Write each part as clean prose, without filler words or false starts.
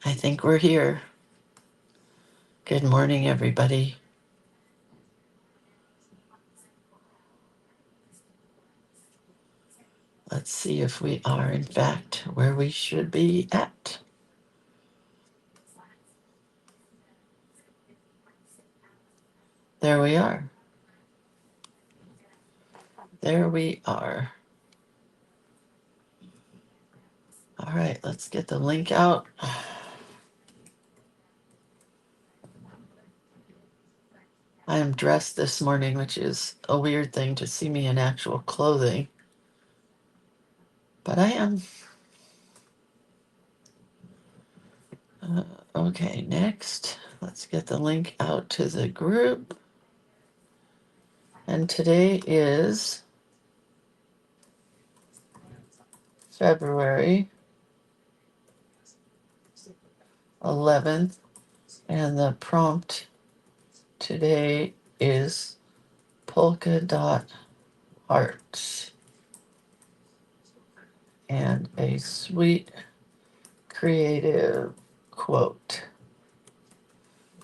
I think we're here. Good morning, everybody. Let's see if we are, in fact, where we should be at. There we are. There we are. All right, let's get the link out. I am dressed this morning, which is a weird thing to see me in actual clothing. But I am. Okay, next, let's get the link out to the group. And today is February 11th, and the prompt today is polkadot hearts and a sweet creative quote.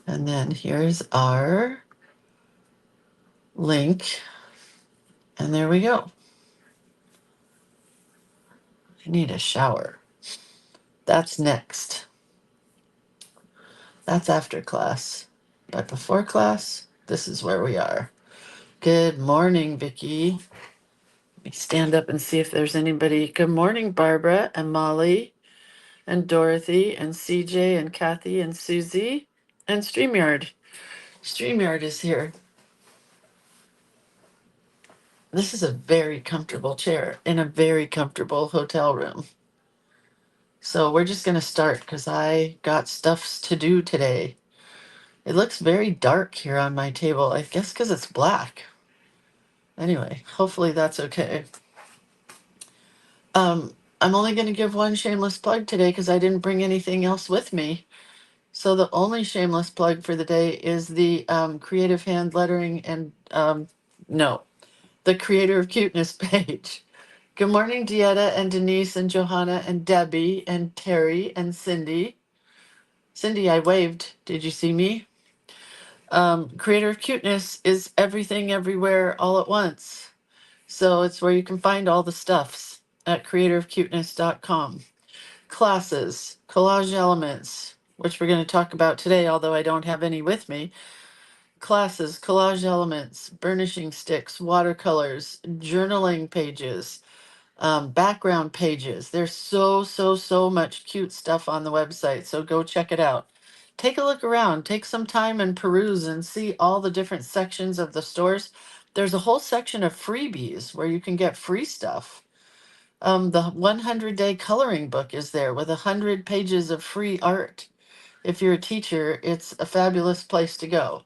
And then here's our link, and there we go. I need a shower. That's next. That's after class. But before class, this is where we are. Good morning, Vicki. Let me stand up and see if there's anybody. Good morning, Barbara and Molly and Dorothy and CJ and Kathy and Susie and StreamYard. StreamYard is here. This is a very comfortable chair in a very comfortable hotel room. So we're just going to start because I got stuffs to do today. It looks very dark here on my table, I guess because it's black. Anyway, hopefully that's okay. I'm only going to give one shameless plug today because I didn't bring anything else with me. So the only shameless plug for the day is the creative hand lettering and no, the creator of cuteness page. Good morning, Dieta and Denise and Johanna and Debbie and Terry and Cindy. Cindy, I waved. Did you see me? Creator of Cuteness is everything, everywhere, all at once. So it's where you can find all the stuffs at creatorofcuteness.com. Classes, collage elements, which we're going to talk about today, although I don't have any with me. Classes, collage elements, burnishing sticks, watercolors, journaling pages, background pages. There's so much cute stuff on the website, so go check it out. Take a look around, take some time and peruse and see all the different sections of the stores. There's a whole section of freebies where you can get free stuff. The 100-day coloring book is there with 100 pages of free art. If you're a teacher, it's a fabulous place to go.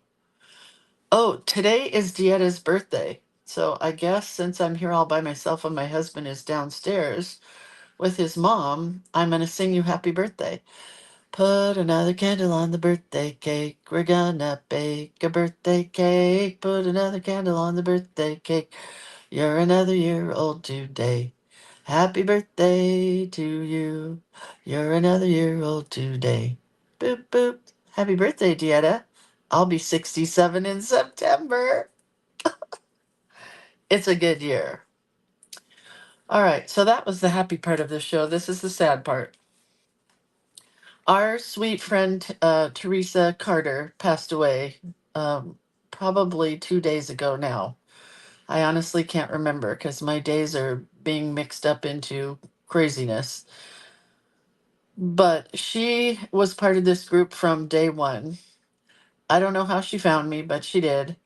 Oh, today is Dieta's birthday. So I guess since I'm here all by myself and my husband is downstairs with his mom, I'm going to sing you happy birthday. Put another candle on the birthday cake. We're gonna bake a birthday cake. Put another candle on the birthday cake. You're another year old today. Happy birthday to you. You're another year old today. Boop, boop. Happy birthday, Dieta. I'll be 67 in September. It's a good year. All right, so that was the happy part of the show. This is the sad part. Our sweet friend Teresa Carter passed away probably 2 days ago now. I honestly can't remember because my days are being mixed up into craziness. But she was part of this group from day one. I don't know how she found me, but she did.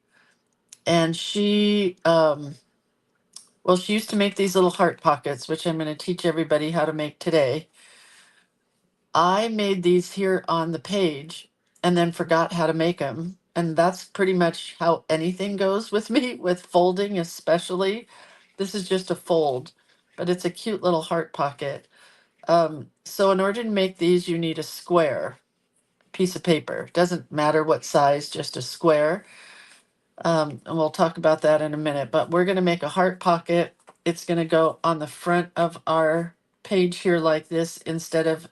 And she used to make these little heart pockets, which I'm going to teach everybody how to make today. I made these here on the page and then forgot how to make them. And that's pretty much how anything goes with me, with folding especially. This is just a fold, but it's a cute little heart pocket. So in order to make these, you need a square piece of paper. Doesn't matter what size, just a square. And we'll talk about that in a minute, but we're going to make a heart pocket. It's going to go on the front of our page here like this instead of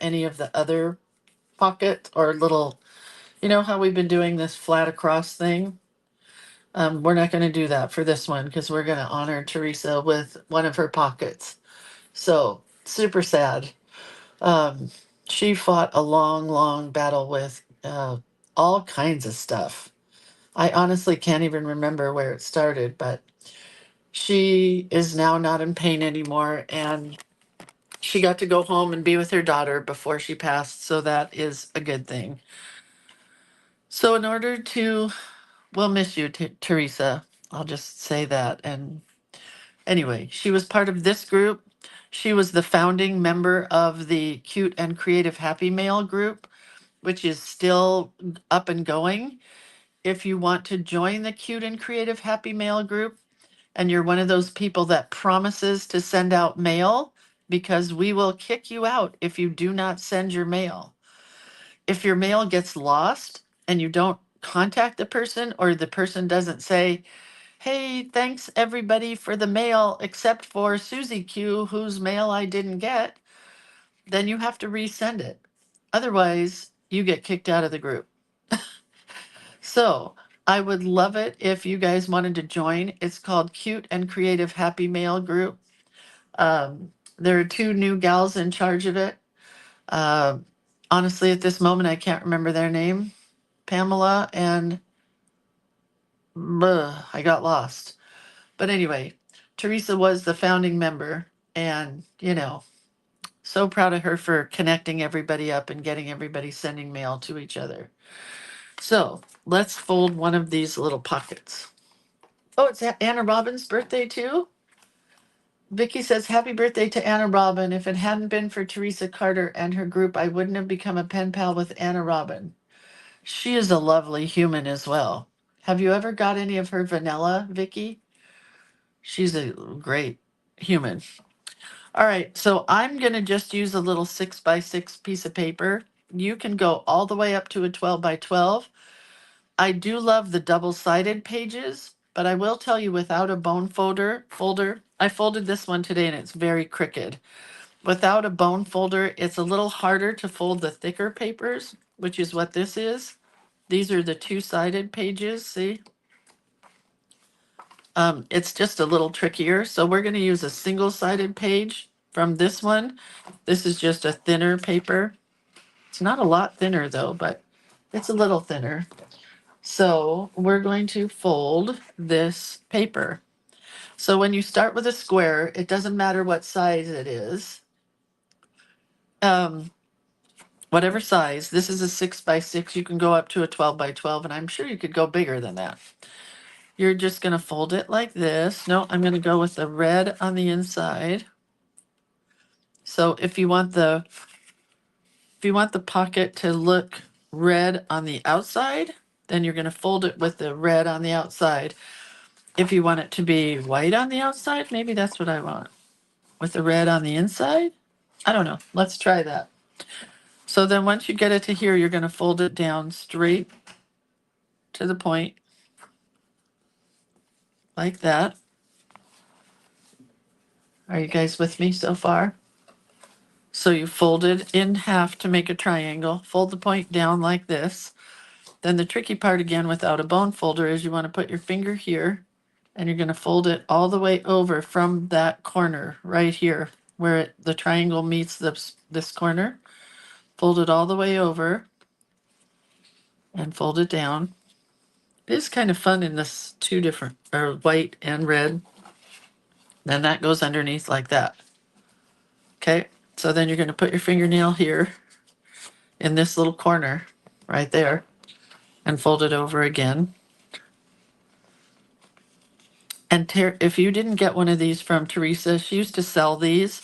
any of the other pocket or little, you know how we've been doing this flat across thing? We're not going to do that for this one because we're going to honor Teresa with one of her pockets. So super sad. Um, she fought a long, long battle with all kinds of stuff. I honestly can't even remember where it started, but she is now not in pain anymore, and she got to go home and be with her daughter before she passed, so that is a good thing. So, in order to, we'll miss you, Teresa. I'll just say that. And anyway, she was part of this group. She was the founding member of the Cute and Creative Happy Mail group, which is still up and going. If you want to join the Cute and Creative Happy Mail group, and you're one of those people that promises to send out mail, because we will kick you out if you do not send your mail. If your mail gets lost and you don't contact the person, or the person doesn't say, hey, thanks everybody for the mail except for Susie Q, whose mail I didn't get, then you have to resend it. Otherwise, you get kicked out of the group. So I would love it if you guys wanted to join. It's called Cute and Creative Happy Mail Group. There are two new gals in charge of it. Uh, Honestly, at this moment, I can't remember their name. Pamela and I got lost. But anyway, Teresa was the founding member, and so proud of her for connecting everybody up and getting everybody sending mail to each other. So let's fold one of these little pockets. Oh, it's Anna Robin's birthday too. Vicky says, happy birthday to Anna Robin. If it hadn't been for Teresa Carter and her group, I wouldn't have become a pen pal with Anna Robin. She is a lovely human as well. Have you ever got any of her vanilla, Vicky? She's a great human. All right, so I'm going to just use a little 6x6 piece of paper. You can go all the way up to a 12x12. I do love the double-sided pages, but I will tell you, without a bone folder, I folded this one today and it's very crooked. Without a bone folder, it's a little harder to fold the thicker papers, which is what this is. These are the two-sided pages, see? It's just a little trickier. So we're going to use a single-sided page from this one. This is just a thinner paper. It's not a lot thinner though, but it's a little thinner. So we're going to fold this paper. So when you start with a square, it doesn't matter what size it is. Whatever size, this is a 6x6. You can go up to a 12x12, and I'm sure you could go bigger than that. You're just going to fold it like this. No, I'm going to go with the red on the inside. So if you want the pocket to look red on the outside, then you're going to fold it with the red on the outside. If you want it to be white on the outside, maybe that's what I want. With the red on the inside? I don't know. Let's try that. So then once you get it to here, you're going to fold it down straight to the point like that. Are you guys with me so far? So you fold it in half to make a triangle. Fold the point down like this. Then the tricky part again without a bone folder is you want to put your finger here, and you're going to fold it all the way over from that corner right here where the triangle meets this corner. Fold it all the way over and fold it down. It is kind of fun in this two different, or white and red. Then that goes underneath like that. Okay, so then you're going to put your fingernail here in this little corner right there and fold it over again. And if you didn't get one of these from Teresa, she used to sell these.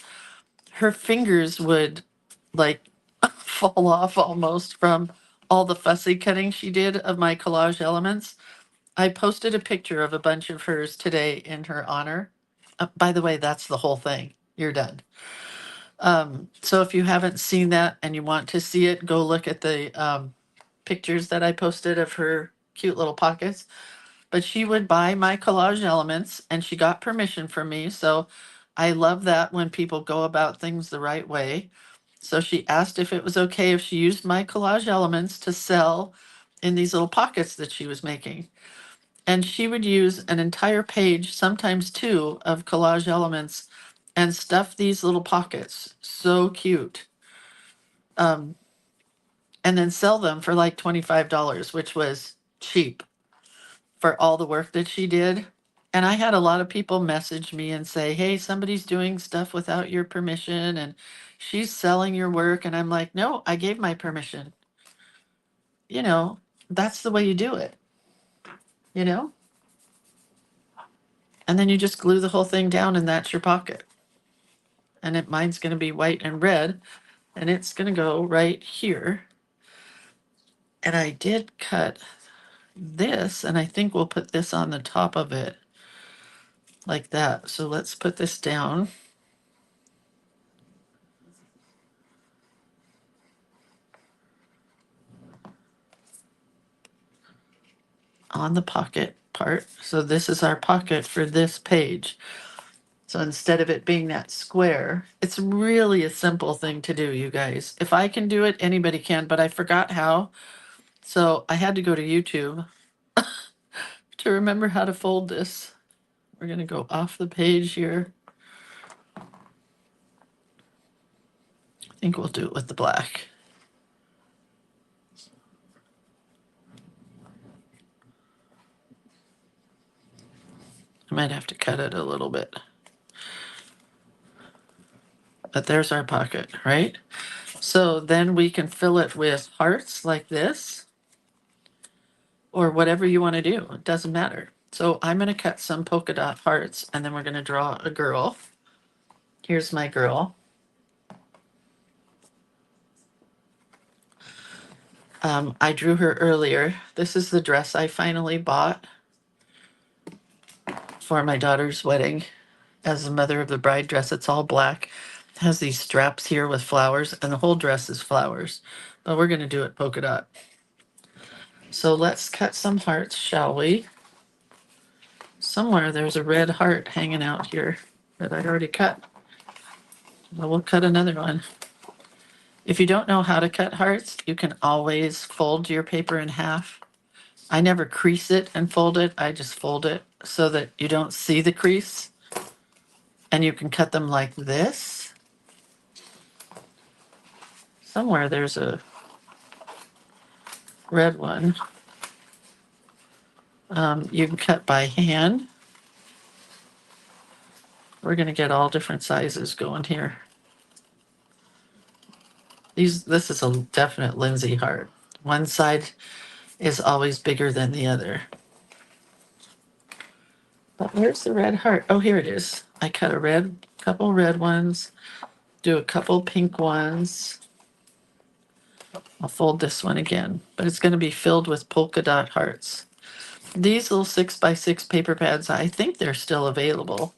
Her fingers would like fall off almost from all the fussy cutting she did of my collage elements. I posted a picture of a bunch of hers today in her honor. By the way, that's the whole thing. You're done. So if you haven't seen that and you want to see it, go look at the pictures that I posted of her cute little pockets. But she would buy my collage elements and she got permission from me. So I love that when people go about things the right way. So she asked if it was okay if she used my collage elements to sell in these little pockets that she was making. And she would use an entire page, sometimes two, of collage elements and stuff these little pockets. So cute. Um, and then sell them for like $25, which was cheap for all the work that she did. And I had a lot of people message me and say, hey, somebody's doing stuff without your permission and she's selling your work. And I'm like, no, I gave my permission. You know, that's the way you do it, you know? And then you just glue the whole thing down and that's your pocket. And mine's going to be white and red and it's going to go right here. And I did cut this and I think we'll put this on the top of it like that. So let's put this down. On the pocket part. So this is our pocket for this page. So instead of it being that square, it's really a simple thing to do, you guys. If I can do it, anybody can, but I forgot how. So I had to go to YouTube to remember how to fold this. We're going to go off the page here. I think we'll do it with the black. I might have to cut it a little bit. But there's our pocket, right? So then we can fill it with hearts like this, or whatever you want to do. It doesn't matter. So I'm going to cut some polka dot hearts and then we're going to draw a girl. Here's my girl. I drew her earlier. This is the dress I finally bought for my daughter's wedding as the mother of the bride dress. It's all black. It has these straps here with flowers and the whole dress is flowers, but we're going to do it polka dot. So let's cut some hearts, shall we? Somewhere there's a red heart hanging out here that I already cut. Well, we'll cut another one. If you don't know how to cut hearts, you can always fold your paper in half. I never crease it and fold it. I just fold it so that you don't see the crease. And you can cut them like this. Somewhere there's a red one. You can cut by hand. We're going to get all different sizes going here. This is a definite Lindsay heart. One side is always bigger than the other. But where's the red heart? Oh, here it is. I cut a couple red ones, do a couple pink ones. I'll fold this one again, but it's going to be filled with polka dot hearts. These little 6x6 paper pads, I think they're still available,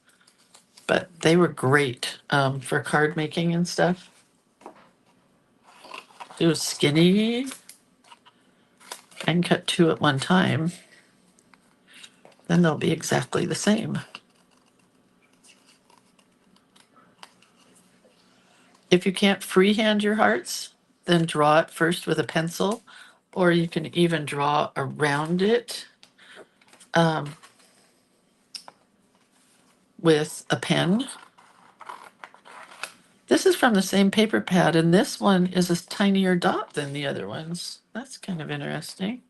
but they were great for card making and stuff. Do a skinny and cut two at one time. Then they'll be exactly the same. If you can't freehand your hearts, then draw it first with a pencil, or you can even draw around it with a pen. This is from the same paper pad, and this one is a tinier dot than the other ones. That's kind of interesting.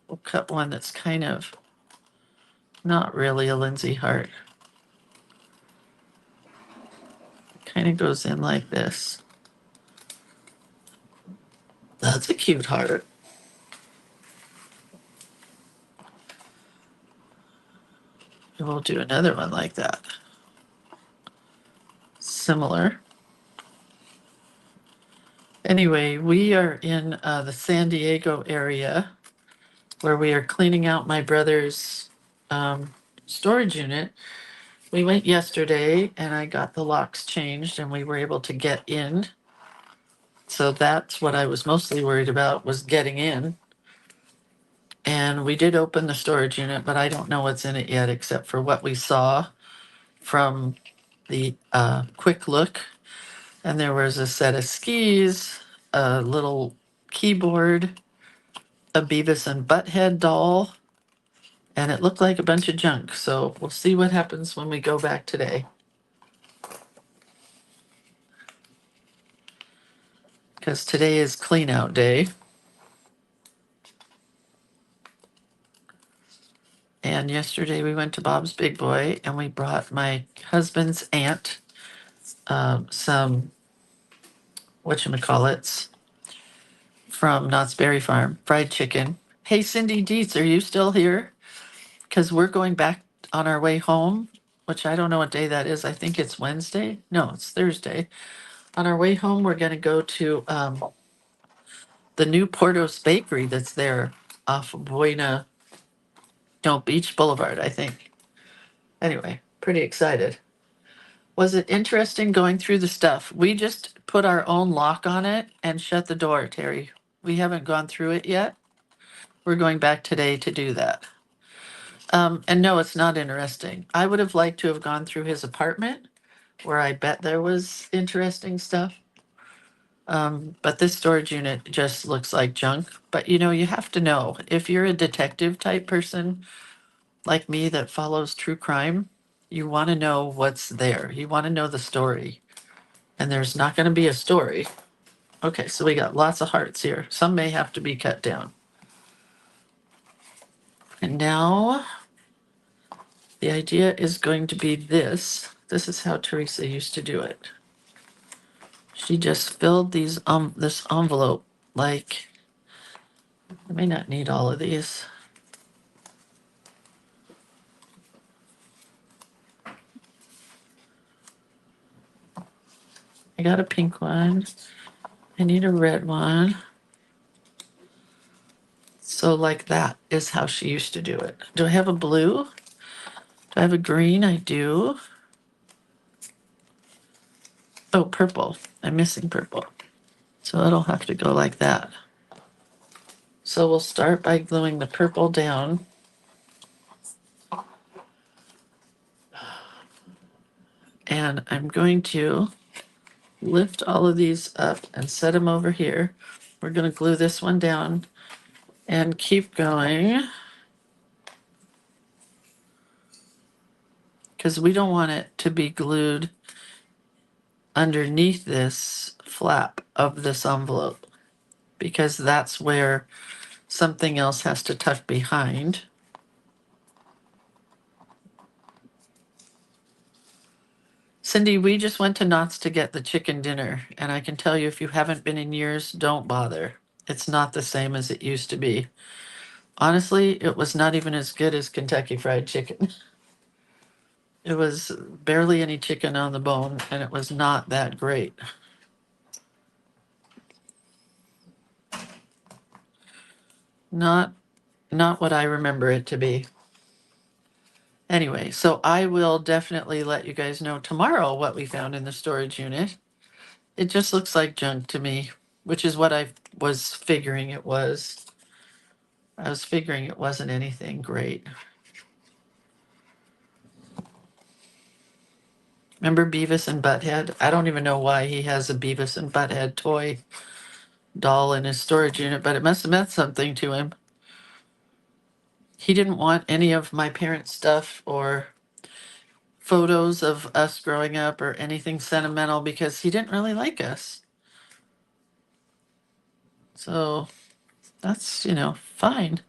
We'll cut one that's kind of not really a Lindsay heart. Kind of goes in like this. That's a cute heart. And we'll do another one like that. Similar. Anyway, we are in the San Diego area where we are cleaning out my brother's storage unit. We went yesterday and I got the locks changed and we were able to get in. So that's what I was mostly worried about, was getting in. And we did open the storage unit, but I don't know what's in it yet except for what we saw from the quick look, and there was a set of skis, a little keyboard, a Beavis and Butthead doll, and it looked like a bunch of junk. So we'll see what happens when we go back today. Because today is clean out day. And yesterday we went to Bob's Big Boy and we brought my husband's aunt some whatchamacallits from Knott's Berry Farm, fried chicken. Hey, Cindy Dietz, are you still here? Because we're going back on our way home, which I don't know what day that is. I think it's Wednesday. No, it's Thursday. On our way home, we're going to go to the new Portos Bakery that's there off of Beach Boulevard, I think. Anyway, pretty excited. Was it interesting going through the stuff? We just put our own lock on it and shut the door, Terry. We haven't gone through it yet. We're going back today to do that. And no, it's not interesting. I would have liked to have gone through his apartment where I bet there was interesting stuff. But this storage unit just looks like junk. But you know, you have to know if you're a detective type person like me that follows true crime, you want to know what's there. You want to know the story. And there's not going to be a story. Okay, so we got lots of hearts here. Some may have to be cut down. And now the idea is going to be this. This is how Teresa used to do it. She just filled this envelope like, I may not need all of these. I got a pink one. I need a red one. So like that is how she used to do it. Do I have a blue? Do I have a green? I do. Oh, purple. I'm missing purple. So it'll have to go like that. So we'll start by gluing the purple down. And I'm going to lift all of these up and set them over here. We're going to glue this one down and keep going because we don't want it to be glued underneath this flap of this envelope because that's where something else has to tuck behind. Cindy, we just went to Knott's to get the chicken dinner, and I can tell you if you haven't been in years, don't bother. It's not the same as it used to be. Honestly, it was not even as good as Kentucky Fried Chicken. It was barely any chicken on the bone, and it was not that great. Not what I remember it to be. Anyway, so I will definitely let you guys know tomorrow what we found in the storage unit. It just looks like junk to me, which is what I was figuring it was. I was figuring it wasn't anything great. Remember Beavis and Butthead? I don't even know why he has a Beavis and Butthead toy doll in his storage unit, but it must have meant something to him. He didn't want any of my parents' stuff or photos of us growing up or anything sentimental because he didn't really like us. So that's, fine.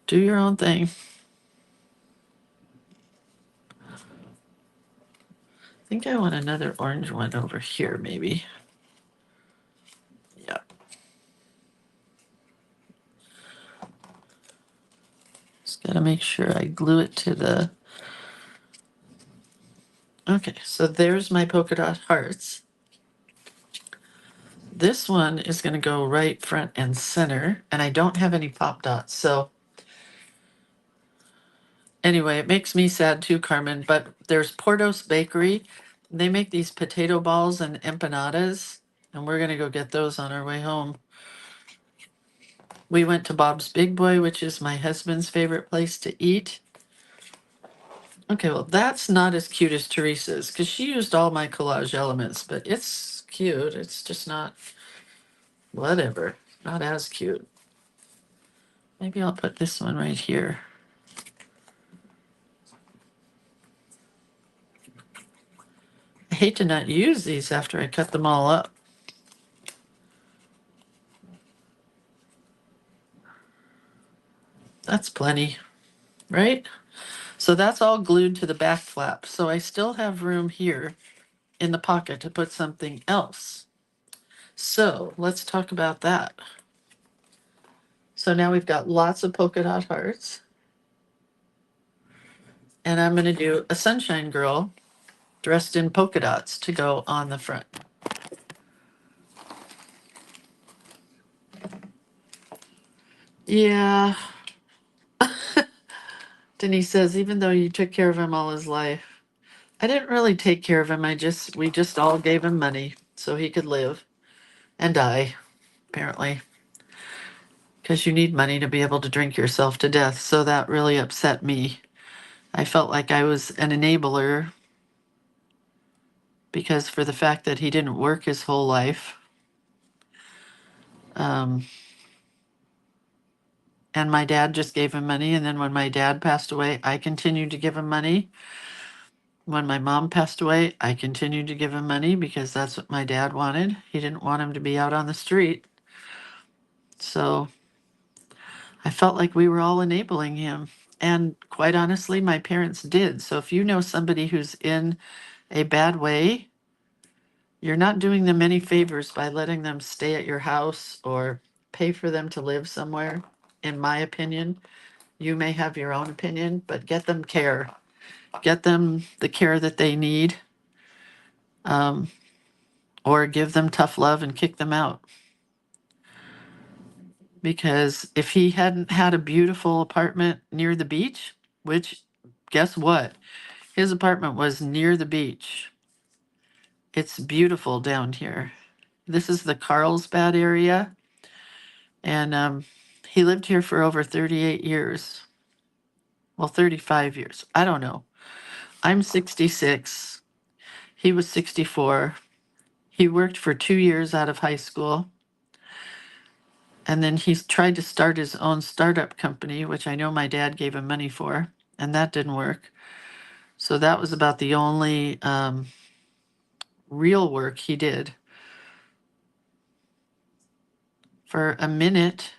Do your own thing. I think I want another orange one over here, maybe. Yeah. Just gotta make sure I glue it to the. Okay, so there's my polka dot hearts. This one is gonna go right front and center, and I don't have any pop dots, so. Anyway, it makes me sad too, Carmen, but there's Portos Bakery. They make these potato balls and empanadas, and we're gonna go get those on our way home. We went to Bob's Big Boy, which is my husband's favorite place to eat. Okay, well, that's not as cute as Teresa's because she used all my collage elements, but it's cute. It's just not, whatever, not as cute. Maybe I'll put this one right here. I hate to not use these after I cut them all up. That's plenty, right? So that's all glued to the back flap. So I still have room here in the pocket to put something else. So let's talk about that. So now we've got lots of polka dot hearts. And I'm going to do a sunshine girl dressed in polka dots to go on the front. Yeah. Denise says, even though you took care of him all his life, I didn't really take care of him. We just all gave him money so he could live and die, apparently, because you need money to be able to drink yourself to death. So that really upset me. I felt like I was an enabler because for the fact that he didn't work his whole life. And my dad just gave him money. And then when my dad passed away, I continued to give him money. When my mom passed away, I continued to give him money because that's what my dad wanted. He didn't want him to be out on the street. So I felt like we were all enabling him. And quite honestly, my parents did. So if you know somebody who's in a bad way, you're not doing them any favors by letting them stay at your house or pay for them to live somewhere, in my opinion. You may have your own opinion, but get them care. Get them the care that they need, or give them tough love and kick them out. Because if he hadn't had a beautiful apartment near the beach, which guess what? His apartment was near the beach. It's beautiful down here. This is the Carlsbad area. And he lived here for over 38 years. Well, 35 years. I don't know. I'm 66. He was 64. He worked for 2 years out of high school. And then he's tried to start his own startup company, which I know my dad gave him money for, and that didn't work. So that was about the only real work he did. For a minute,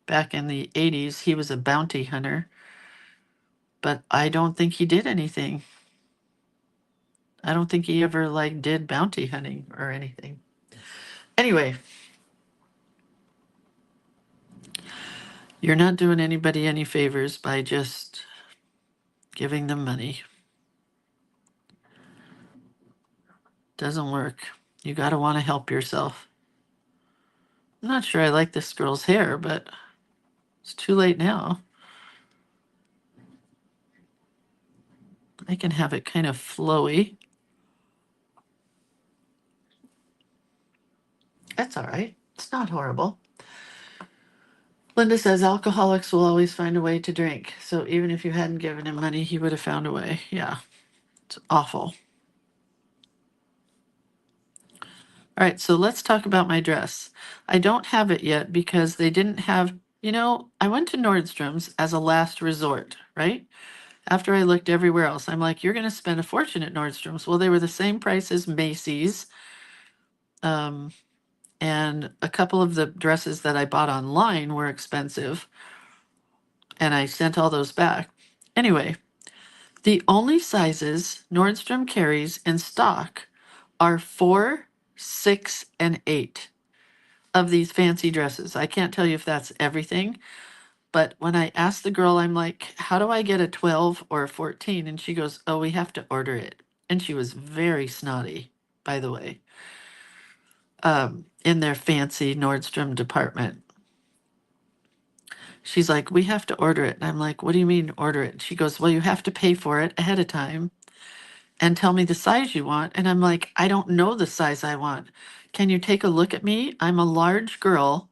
back in the 80s, he was a bounty hunter, but I don't think he did anything. I don't think he ever did bounty hunting or anything. Anyway, you're not doing anybody any favors by just giving them money. Doesn't work. You got to want to help yourself. I'm not sure I like this girl's hair, but it's too late now. I can have it kind of flowy. That's all right. It's not horrible. Linda says alcoholics will always find a way to drink. So even if you hadn't given him money, he would have found a way. Yeah, it's awful. All right, so let's talk about my dress. I don't have it yet because they didn't have, I went to Nordstrom's as a last resort, right? After I looked everywhere else, I'm like, you're going to spend a fortune at Nordstrom's. Well, they were the same price as Macy's. And a couple of the dresses that I bought online were expensive. And I sent all those back. Anyway, the only sizes Nordstrom carries in stock are 4, 6, and 8 of these fancy dresses. I can't tell you if that's everything, but when I asked the girl, I'm like, how do I get a 12 or a 14? And she goes, oh, we have to order it. And she was very snotty, by the way, in their fancy Nordstrom department. She's like, we have to order it. And I'm like, what do you mean order it? She goes, well, you have to pay for it ahead of time and tell me the size you want. And I'm like, I don't know the size I want. Can you take a look at me? I'm a large girl,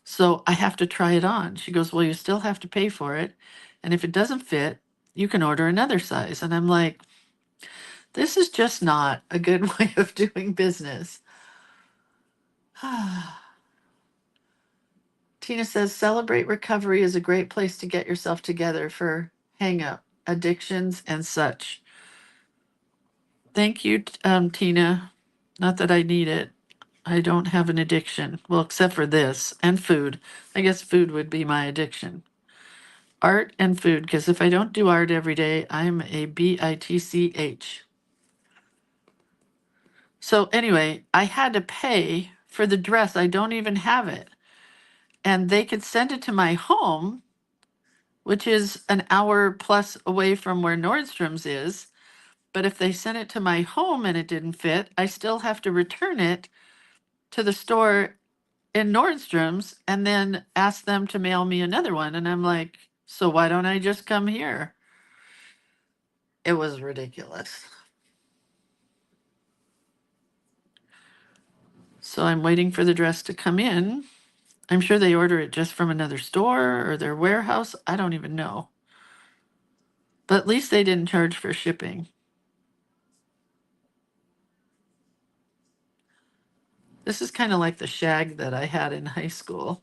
so I have to try it on. She goes, well, you still have to pay for it. And if it doesn't fit, you can order another size. And I'm like, this is just not a good way of doing business. Tina says, celebrate recovery is a great place to get yourself together for hang up, addictions, and such. Thank you, Tina. Not that I need it. I don't have an addiction. Well, except for this and food. I guess food would be my addiction. Art and food, because if I don't do art every day, I'm a bitch. So anyway, I had to pay for the dress. I don't even have it. And they could send it to my home, which is an hour plus away from where Nordstrom's is. But if they sent it to my home and it didn't fit, I still have to return it to the store in Nordstrom's and then ask them to mail me another one. And I'm like, so why don't I just come here? It was ridiculous. So I'm waiting for the dress to come in. I'm sure they order it just from another store or their warehouse. I don't even know. But at least they didn't charge for shipping. This is kind of like the shag that I had in high school.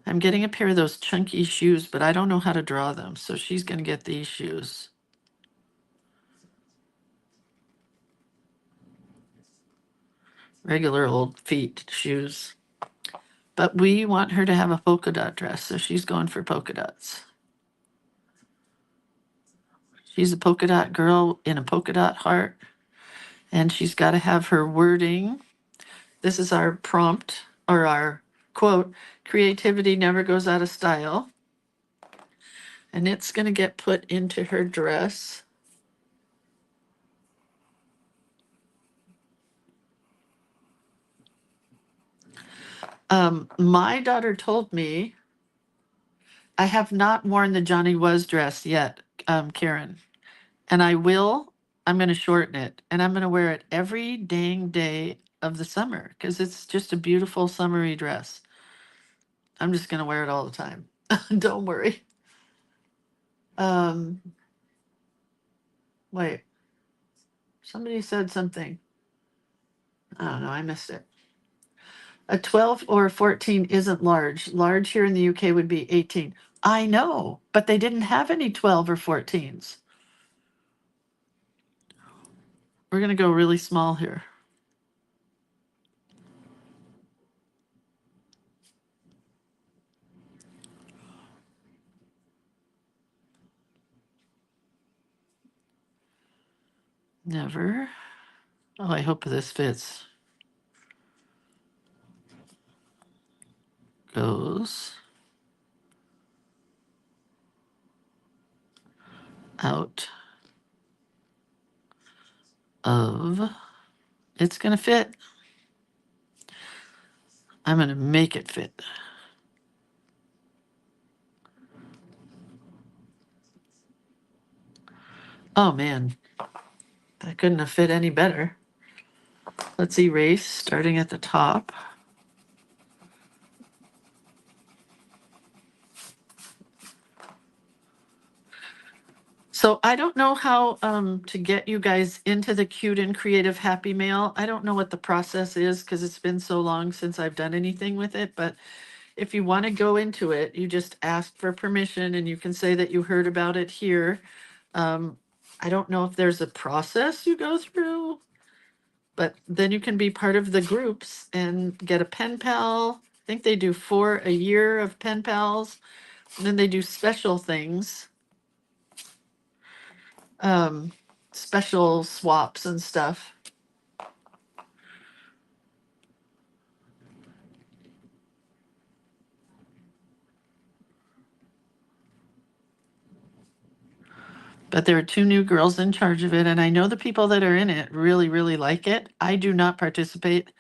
I'm getting a pair of those chunky shoes, but I don't know how to draw them. So she's going to get these shoes. Regular old feet shoes. But we want her to have a polka dot dress, so she's going for polka dots. She's a polka dot girl in a polka dot heart, and she's got to have her wording. This is our prompt or our quote, creativity never goes out of style. And it's going to get put into her dress. My daughter told me I have not worn the Johnny Was dress yet, Karen. And I will. I'm going to shorten it and I'm going to wear it every dang day of the summer because it's just a beautiful summery dress. I'm just going to wear it all the time. Don't worry. Um, wait, somebody said something. I don't know. I missed it. A 12 or a 14 isn't large. Large here in the UK would be 18. I know, but they didn't have any 12 or 14s. We're going to go really small here. Never. Oh, I hope this fits. Goes out of. It's going to fit. I'm going to make it fit. Oh man, that couldn't have fit any better. Let's erase starting at the top. So I don't know how to get you guys into the cute and creative happy mail. I don't know what the process is because it's been so long since I've done anything with it. But if you want to go into it, you just ask for permission and you can say that you heard about it here. I don't know if there's a process you go through, but then you can be part of the groups and get a pen pal. I think they do 4 a year of pen pals. And then they do special things. Special swaps and stuff. But there are 2 new girls in charge of it, and I know the people that are in it really, really like it. I do not participate.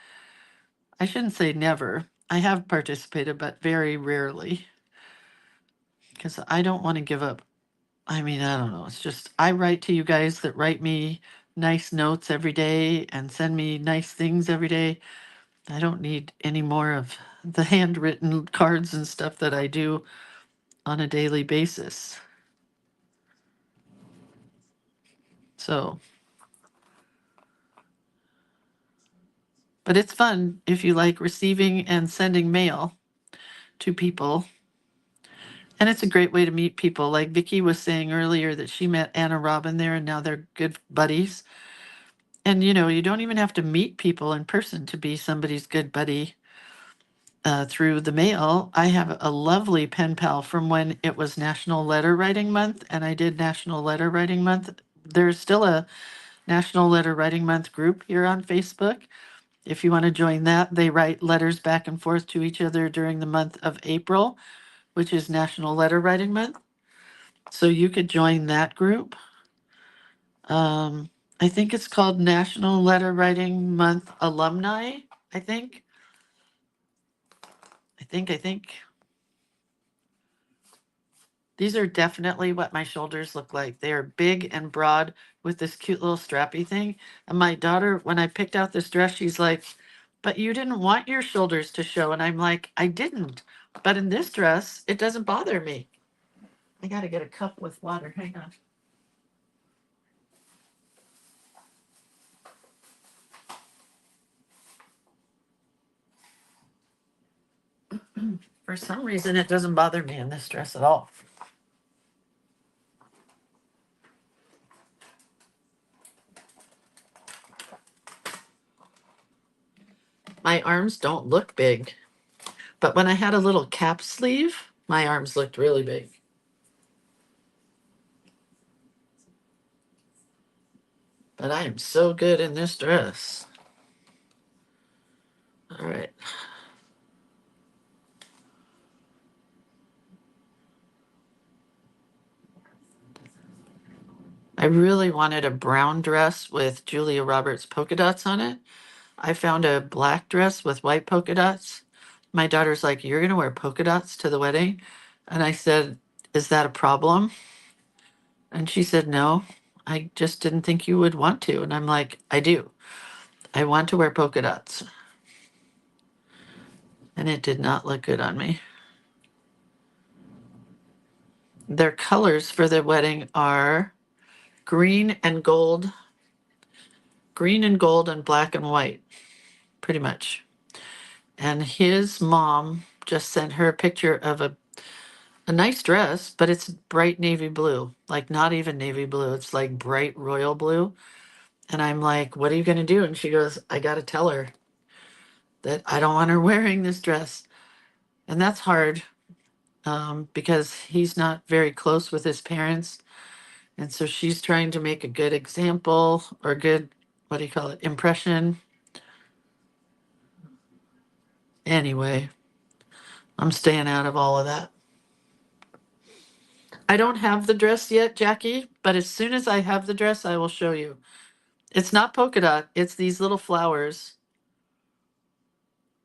I shouldn't say never. I have participated, but very rarely. Because I don't want to give up. I mean, I don't know. It's just, I write to you guys that write me nice notes every day and send me nice things every day. I don't need any more of the handwritten cards and stuff that I do on a daily basis. So, but it's fun if you like receiving and sending mail to people. And it's a great way to meet people. Like Vicky was saying earlier that she met Anna Robin there and now they're good buddies. And you know, you don't even have to meet people in person to be somebody's good buddy through the mail. I have a lovely pen pal from when it was National Letter Writing Month and I did National Letter Writing Month. There's still a National Letter Writing Month group here on Facebook. If you want to join that, they write letters back and forth to each other during the month of April, which is National Letter Writing Month. So you could join that group. I think it's called National Letter Writing Month Alumni, I think. I think. These are definitely what my shoulders look like. They are big and broad with this cute little strappy thing. And my daughter, when I picked out this dress, she's like, but you didn't want your shoulders to show. And I'm like, I didn't. But in this dress, it doesn't bother me. I got to get a cup with water. Hang on. For some reason, it doesn't bother me in this dress at all. My arms don't look big, but when I had a little cap sleeve, my arms looked really big. But I am so good in this dress. All right. I really wanted a brown dress with Julia Roberts polka dots on it. I found a black dress with white polka dots. My daughter's like, you're going to wear polka dots to the wedding? And I said, is that a problem? And she said, no, I just didn't think you would want to. And I'm like, I do. I want to wear polka dots. And it did not look good on me. Their colors for the wedding are green and gold, and black and white, pretty much. And his mom just sent her a picture of a nice dress, but it's bright navy blue, like not even navy blue. It's like bright royal blue. And I'm like, what are you going to do? And she goes, I got to tell her that I don't want her wearing this dress. And that's hard because he's not very close with his parents. And so she's trying to make a good example or good, what do you call it, impression. Anyway, I'm staying out of all of that. I don't have the dress yet, Jackie, but as soon as I have the dress, I will show you. It's not polka dot, it's these little flowers,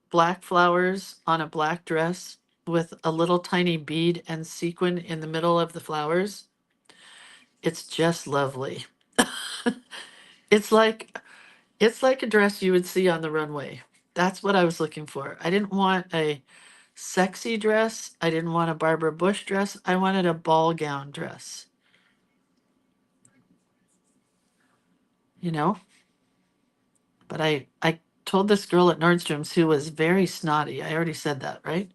black flowers on a black dress with a little tiny bead and sequin in the middle of the flowers. It's just lovely. It's like a dress you would see on the runway. That's what I was looking for. I didn't want a sexy dress. I didn't want a Barbara Bush dress. I wanted a ball gown dress. You know? But I told this girl at Nordstrom's who was very snotty. I already said that, right?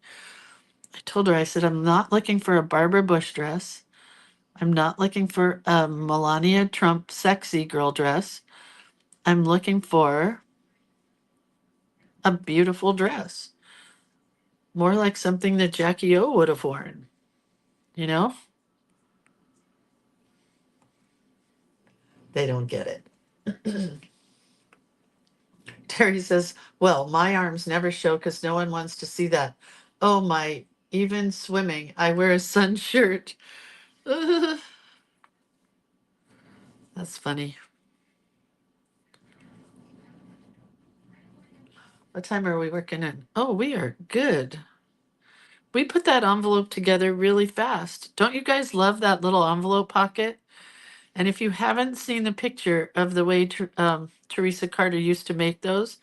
I told her, I said, I'm not looking for a Barbara Bush dress. I'm not looking for a Melania Trump sexy girl dress. I'm looking for a beautiful dress. More like something that Jackie O would have worn, you know? They don't get it. Terry says, well, my arms never show because no one wants to see that. Oh my, even swimming, I wear a sun shirt. That's funny. What time are we working in? Oh, we are good. We put that envelope together really fast. Don't you guys love that little envelope pocket? And if you haven't seen the picture of the way Teresa Carter used to make those,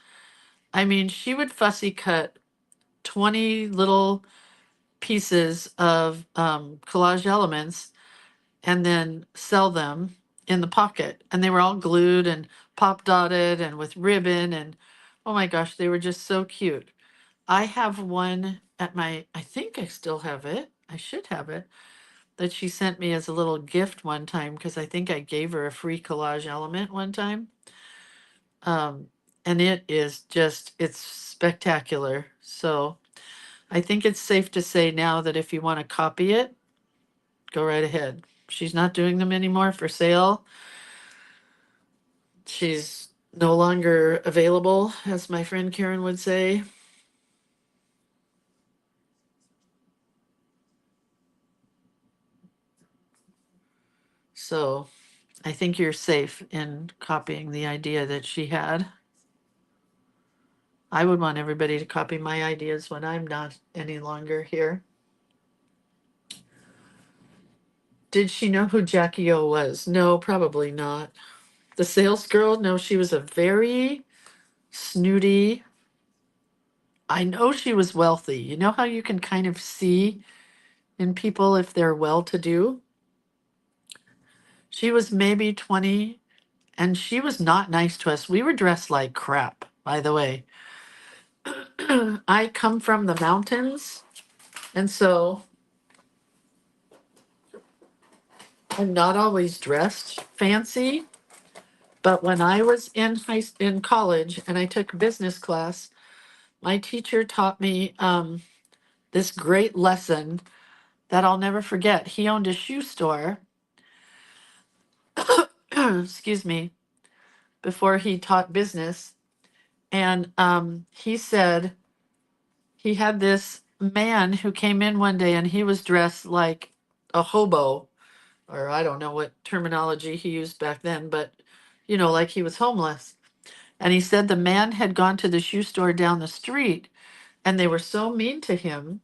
I mean, she would fussy cut 20 little pieces of collage elements and then sell them in the pocket. And they were all glued and pop dotted and with ribbon. And oh my gosh, they were just so cute. I have one at I think I still have it. I should have it, that she sent me as a little gift one time because I think I gave her a free collage element one time. Um, and it's spectacular. So I think it's safe to say now that if you want to copy it, go right ahead. She's not doing them anymore for sale. She's no longer available, as my friend Karen would say. So I think you're safe in copying the idea that she had. I would want everybody to copy my ideas when I'm not any longer here. Did she know who Jackie O was? No, probably not. The sales girl? No, she was a very snooty. I know she was wealthy. You know how you can kind of see in people if they're well to do? She was maybe 20, and she was not nice to us. We were dressed like crap, by the way. I come from the mountains, and so I'm not always dressed fancy. But when I was in college and I took business class, my teacher taught me this great lesson that I'll never forget. He owned a shoe store, excuse me, before he taught business. And he said he had this man who came in one day and he was dressed like a hobo, or I don't know what terminology he used back then, but like he was homeless. And he said the man had gone to the shoe store down the street and they were so mean to him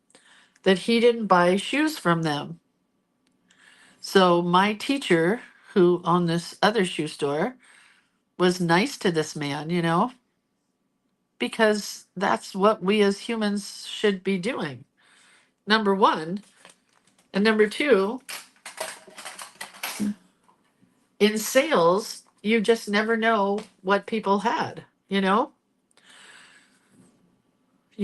that he didn't buy shoes from them. So my teacher, who owned this other shoe store, was nice to this man, because that's what we as humans should be doing. Number one. And number two, in sales, you just never know what people had, You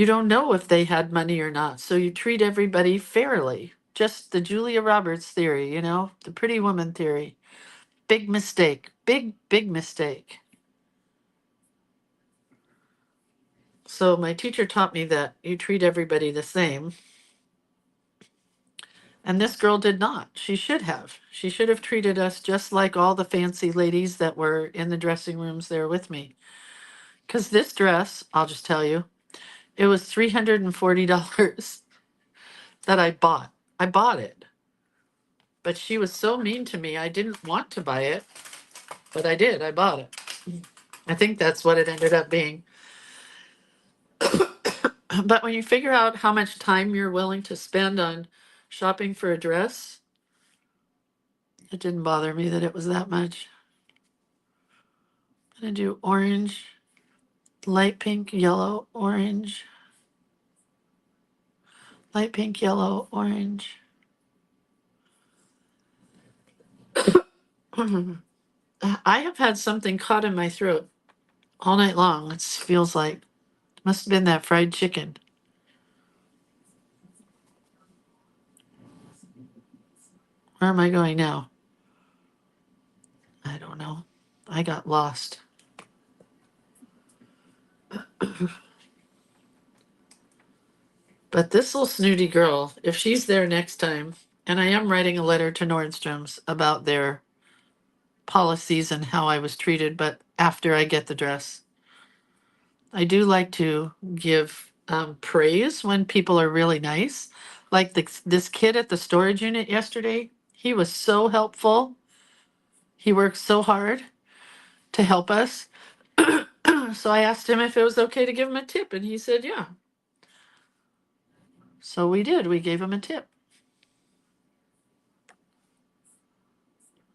don't know if they had money or not. So you treat everybody fairly. Just the Julia Roberts theory, the pretty woman theory. Big mistake. Big, big mistake. So my teacher taught me that you treat everybody the same. And this girl did not. She should have. She should have treated us just like all the fancy ladies that were in the dressing rooms there with me. Because this dress, I'll just tell you, it was $340 that I bought. I bought it. But she was so mean to me, I didn't want to buy it. But I did. I bought it. I think that's what it ended up being. But when you figure out how much time you're willing to spend on shopping for a dress, it didn't bother me that it was that much. I'm gonna do orange, light pink, yellow, orange, light pink, yellow, orange. I have had something caught in my throat all night long. It feels like must have been that fried chicken. Where am I going now? I don't know. I got lost. But this little snooty girl, if she's there next time, and I am writing a letter to Nordstrom's about their policies and how I was treated, but after I get the dress, I do like to give praise when people are really nice. Like this kid at the storage unit yesterday, he was so helpful. He worked so hard to help us. So I asked him if it was okay to give him a tip, and he said, yeah. So we did. We gave him a tip.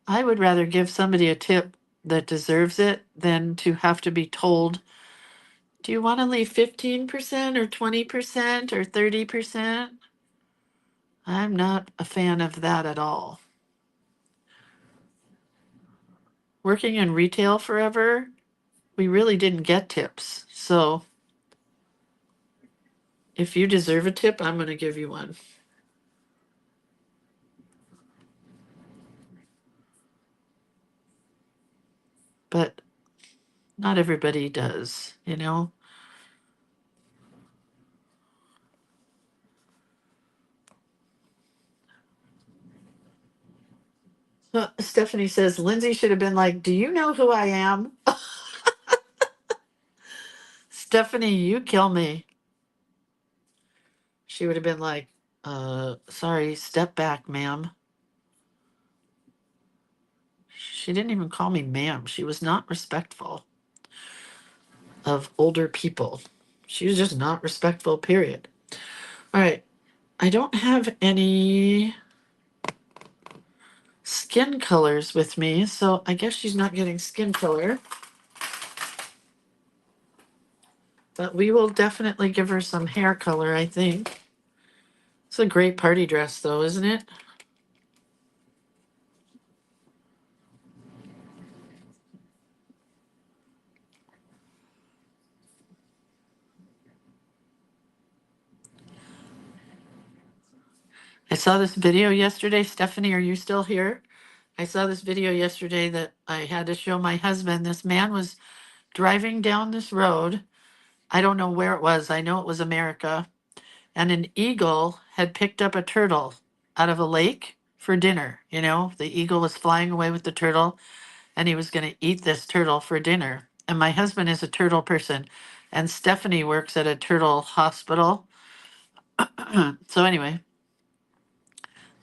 I would rather give somebody a tip that deserves it than to have to be told Do you want to leave 15% or 20% or 30%? I'm not a fan of that at all. Working in retail forever, we really didn't get tips. So if you deserve a tip, I'm going to give you one. But not everybody does, you know? So Stephanie says, Lindsay should have been like, do you know who I am? Stephanie, you kill me. She would have been like, sorry, step back, ma'am. She didn't even call me ma'am. She was not respectful of older people. She was just not respectful, period. All right. I don't have any skin colors with me, so I guess she's not getting skin color. But we will definitely give her some hair color, I think. It's a great party dress, though, isn't it? I saw this video yesterday. Stephanie, are you still here? I saw this video yesterday that I had to show my husband. This man was driving down this road. I don't know where it was. I know it was America. And an eagle had picked up a turtle out of a lake for dinner. You know, the eagle was flying away with the turtle and he was going to eat this turtle for dinner. And my husband is a turtle person, and Stephanie works at a turtle hospital. So, anyway,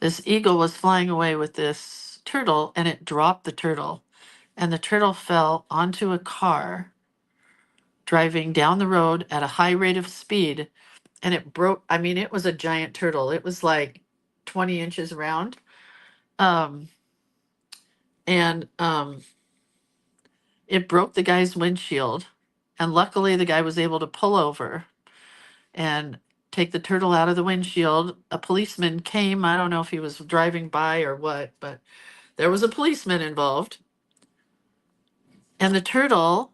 this eagle was flying away with this turtle and it dropped the turtle. And the turtle fell onto a car driving down the road at a high rate of speed. And it broke. I mean, it was a giant turtle. It was like 20 inches around. Um, and it broke the guy's windshield. And luckily, the guy was able to pull over and take the turtle out of the windshield. A policeman came. I don't know if he was driving by or what, but there was a policeman involved. And the turtle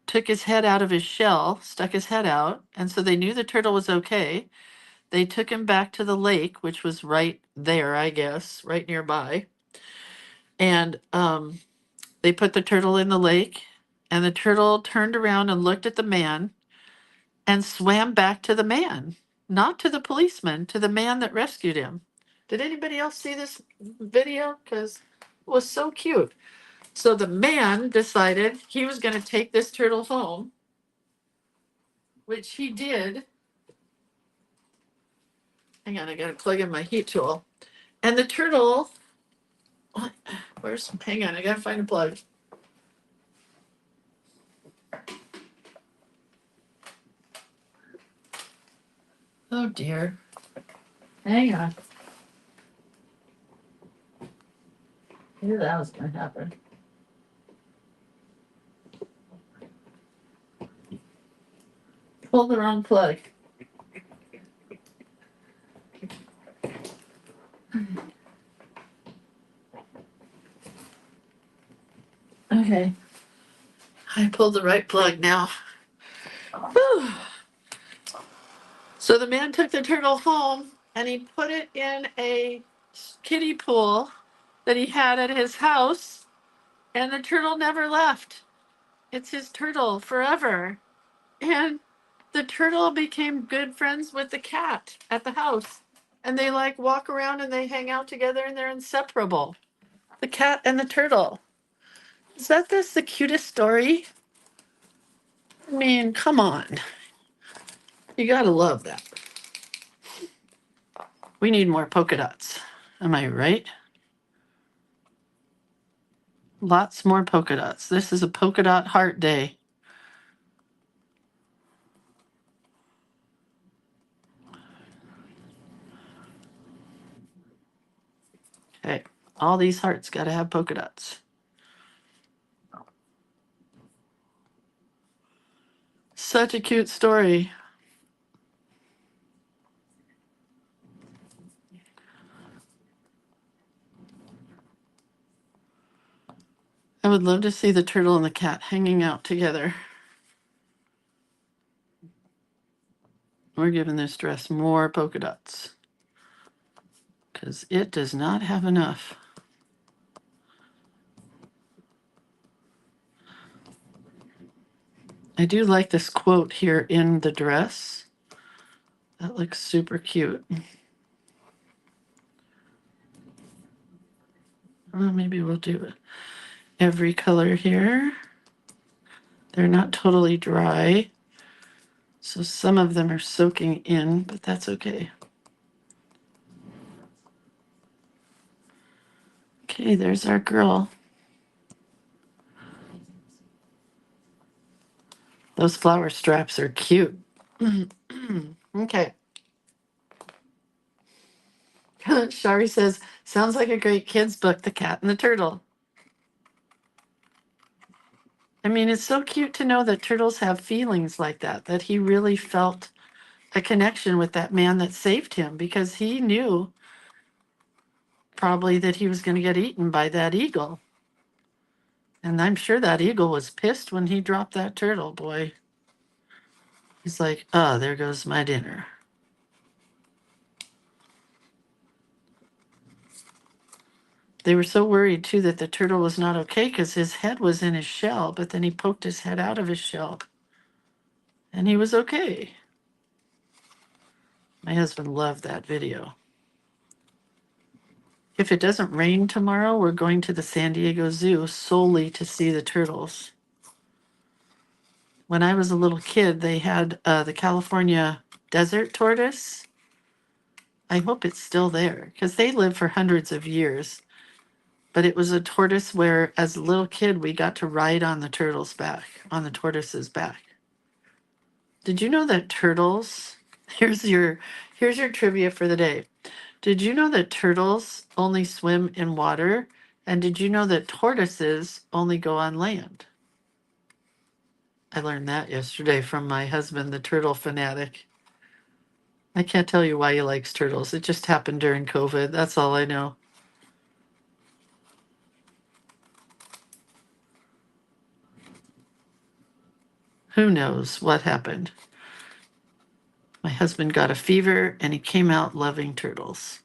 took his head out of his shell, stuck his head out. And so they knew the turtle was okay. They took him back to the lake, which was right there, I guess, right nearby. And they put the turtle in the lake. And the turtle turned around and looked at the man and swam back to the man, not to the policeman, to the man that rescued him. Did anybody else see this video? Because it was so cute. So the man decided he was going to take this turtle home, which he did. Hang on, I got to plug in my heat tool. And the turtle, hang on, I got to find a plug. Oh dear. Hang on. I knew that was going to happen. Pull the wrong plug. Okay. I pulled the right plug now. Whew. So the man took the turtle home and he put it in a kiddie pool that he had at his house, and the turtle never left. It's his turtle forever. And the turtle became good friends with the cat at the house. And they like walk around and they hang out together and they're inseparable. The cat and the turtle. Is that the cutest story? I mean, come on. You gotta love that. We need more polka dots. Am I right? Lots more polka dots. This is a polka dot heart day. Okay, all these hearts gotta have polka dots. Such a cute story. I would love to see the turtle and the cat hanging out together. We're giving this dress more polka dots because it does not have enough. I do like this quote here in the dress. That looks super cute. Well, maybe we'll do every color here. They're not totally dry, so some of them are soaking in, but that's okay. Okay, there's our girl. Those flower straps are cute. Okay. Shari says, sounds like a great kid's book, The Cat and the Turtle. I mean, it's so cute to know that turtles have feelings like that, that he really felt a connection with that man that saved him because he knew probably that he was going to get eaten by that eagle. And I'm sure that eagle was pissed when he dropped that turtle, boy. He's like, oh, there goes my dinner. They were so worried, too, that the turtle was not okay because his head was in his shell, but then he poked his head out of his shell. And he was okay. My husband loved that video. If it doesn't rain tomorrow, we're going to the San Diego Zoo solely to see the turtles. When I was a little kid, they had the California desert tortoise. I hope it's still there because they live for hundreds of years. But it was a tortoise where, as a little kid, we got to ride on the turtle's back, on the tortoise's back. Did you know that turtles? Here's your trivia for the day. Did you know that turtles only swim in water? And did you know that tortoises only go on land? I learned that yesterday from my husband, the turtle fanatic. I can't tell you why he likes turtles. It just happened during COVID. That's all I know. Who knows what happened? My husband got a fever and he came out loving turtles.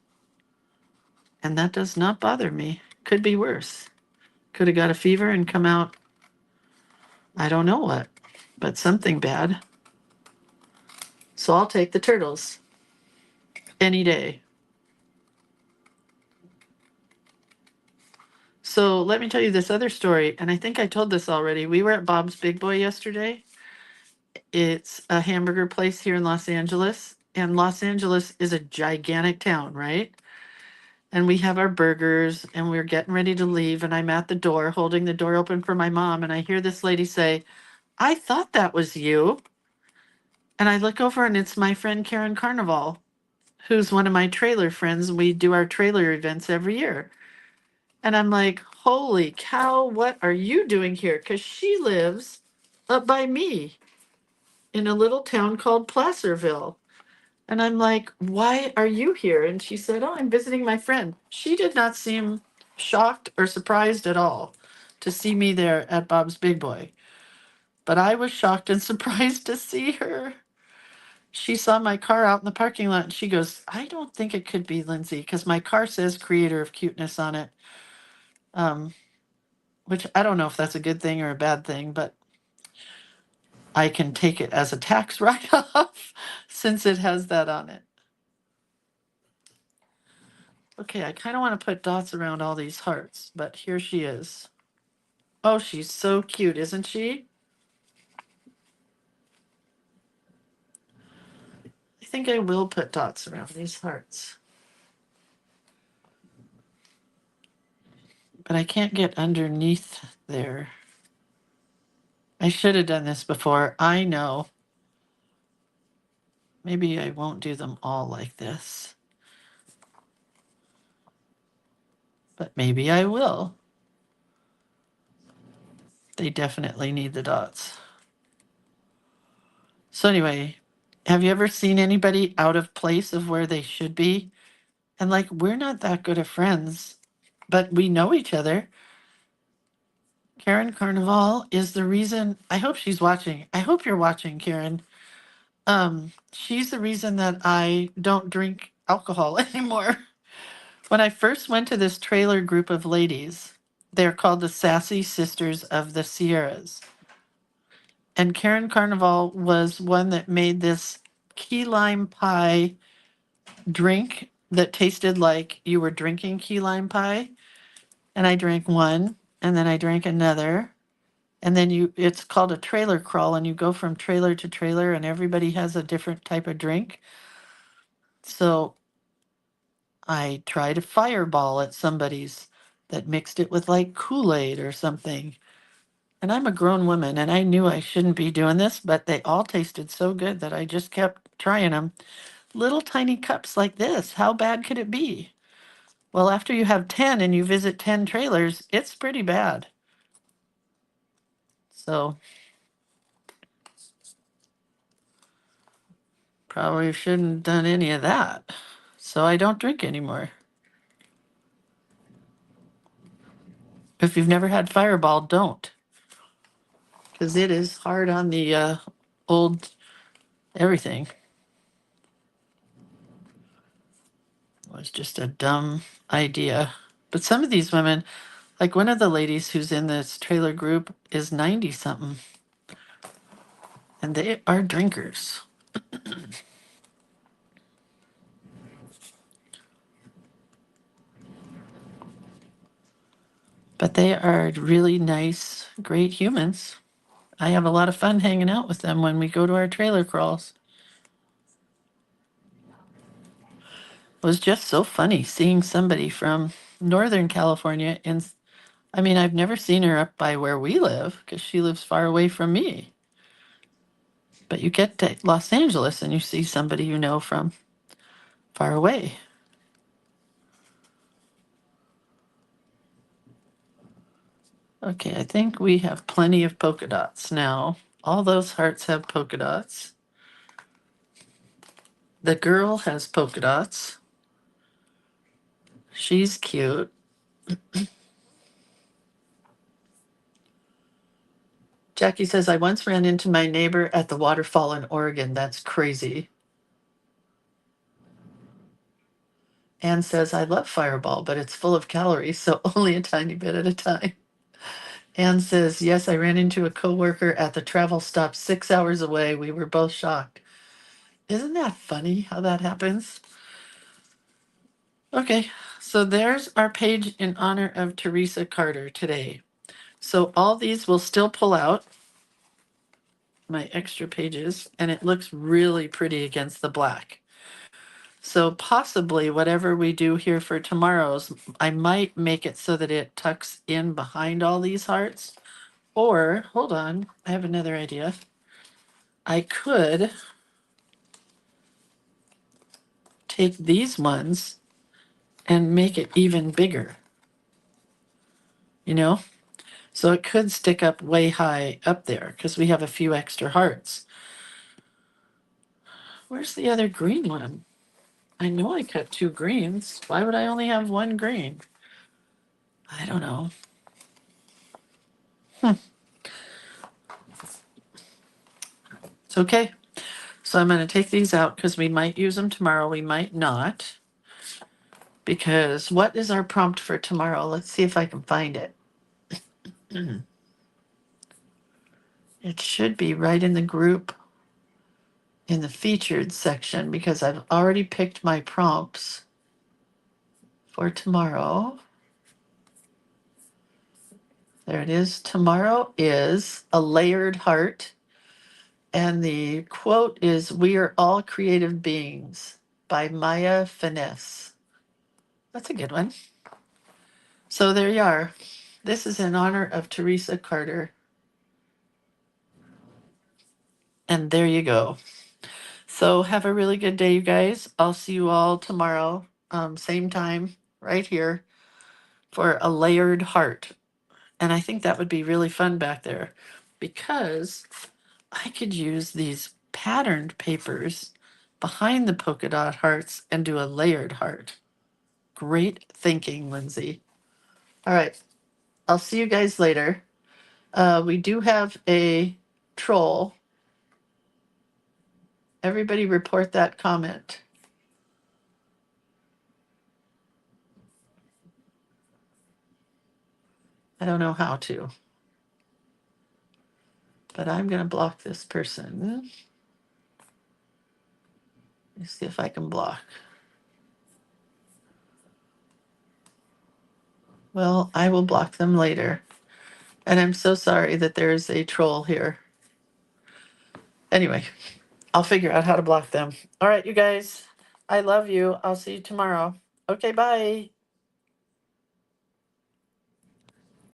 And that does not bother me. Could be worse. Could have got a fever and come out, I don't know what, but something bad. So I'll take the turtles any day. So let me tell you this other story, and I think I told this already. We were at Bob's Big Boy yesterday. It's a hamburger place here in Los Angeles, and Los Angeles is a gigantic town, right? And we have our burgers, and we're getting ready to leave, and I'm at the door holding the door open for my mom, and I hear this lady say, I thought that was you. And I look over, and it's my friend Karen Carnival, who's one of my trailer friends. We do our trailer events every year. And I'm like, holy cow, what are you doing here? Because she lives up by me in a little town called Placerville. And I'm like, why are you here? And she said, oh, I'm visiting my friend. She did not seem shocked or surprised at all to see me there at Bob's Big Boy. But I was shocked and surprised to see her. She saw my car out in the parking lot and she goes, I don't think it could be Lindsay because my car says creator of cuteness on it. Which I don't know if that's a good thing or a bad thing, but I can take it as a tax write-off since it has that on it. Okay, I kind of want to put dots around all these hearts, but here she is. Oh, she's so cute, isn't she? I think I will put dots around these hearts. But I can't get underneath there. I should have done this before. I know. Maybe I won't do them all like this. But maybe I will. They definitely need the dots. So anyway, have you ever seen anybody out of place of where they should be? And like, we're not that good of friends, but we know each other. Karen Carnival is the reason. I hope she's watching. I hope you're watching, Karen. She's the reason that I don't drink alcohol anymore. When I first went to this trailer group of ladies, they're called the Sassy Sisters of the Sierras. And Karen Carnival was one that made this key lime pie drink that tasted like you were drinking key lime pie. And I drank one, and then I drank another. And then it's called a trailer crawl, and you go from trailer to trailer, and everybody has a different type of drink. So I tried a fireball at somebody's that mixed it with like Kool-Aid or something. And I'm a grown woman, and I knew I shouldn't be doing this, but they all tasted so good that I just kept trying them. Little tiny cups like this, how bad could it be? Well, after you have 10 and you visit 10 trailers, it's pretty bad. So probably shouldn't have done any of that. So I don't drink anymore. If you've never had Fireball, don't. Because it is hard on the old everything. It was just a dumb idea. But some of these women, like one of the ladies who's in this trailer group, is 90 something. And they are drinkers. But they are really nice, great humans. I have a lot of fun hanging out with them when we go to our trailer crawls. It was just so funny seeing somebody from Northern California. And I mean, I've never seen her up by where we live because she lives far away from me. But you get to Los Angeles and you see somebody you know from far away. Okay, I think we have plenty of polka dots now. All those hearts have polka dots. The girl has polka dots. She's cute. Jackie says, I once ran into my neighbor at the waterfall in Oregon. That's crazy. Anne says, I love Fireball, but it's full of calories, so only a tiny bit at a time. Anne says, yes, I ran into a coworker at the travel stop 6 hours away. We were both shocked. Isn't that funny how that happens? Okay, so there's our page in honor of Teresa Carter today. So all these will still pull out my extra pages, and it looks really pretty against the black. So possibly whatever we do here for tomorrow's, I might make it so that it tucks in behind all these hearts. Or, hold on, I have another idea. I could take these ones and make it even bigger, you know? So it could stick up way high up there because we have a few extra hearts. Where's the other green one? I know I cut 2 greens. Why would I only have 1 green? I don't know. It's okay. So I'm going to take these out because we might use them tomorrow. We might not. Because what is our prompt for tomorrow? Let's see if I can find it. It should be right in the group in the featured section because I've already picked my prompts for tomorrow. There it is. Tomorrow is a layered heart. And the quote is, "We are all creative beings," by Maya Finesse. That's a good one. So there you are. This is in honor of Teresa Carter. And there you go. So have a really good day, you guys. I'll see you all tomorrow, same time, right here, for a layered heart. And I think that would be really fun back there because I could use these patterned papers behind the polka dot hearts and do a layered heart. Great thinking, Lindsay. All right, I'll see you guys later. We do have a troll. Everybody report that comment. I don't know how to, but I'm going to block this person. Let's see if I can block. Well, I will block them later. And I'm so sorry that there's a troll here. Anyway, I'll figure out how to block them. All right, you guys. I love you. I'll see you tomorrow. Okay, bye.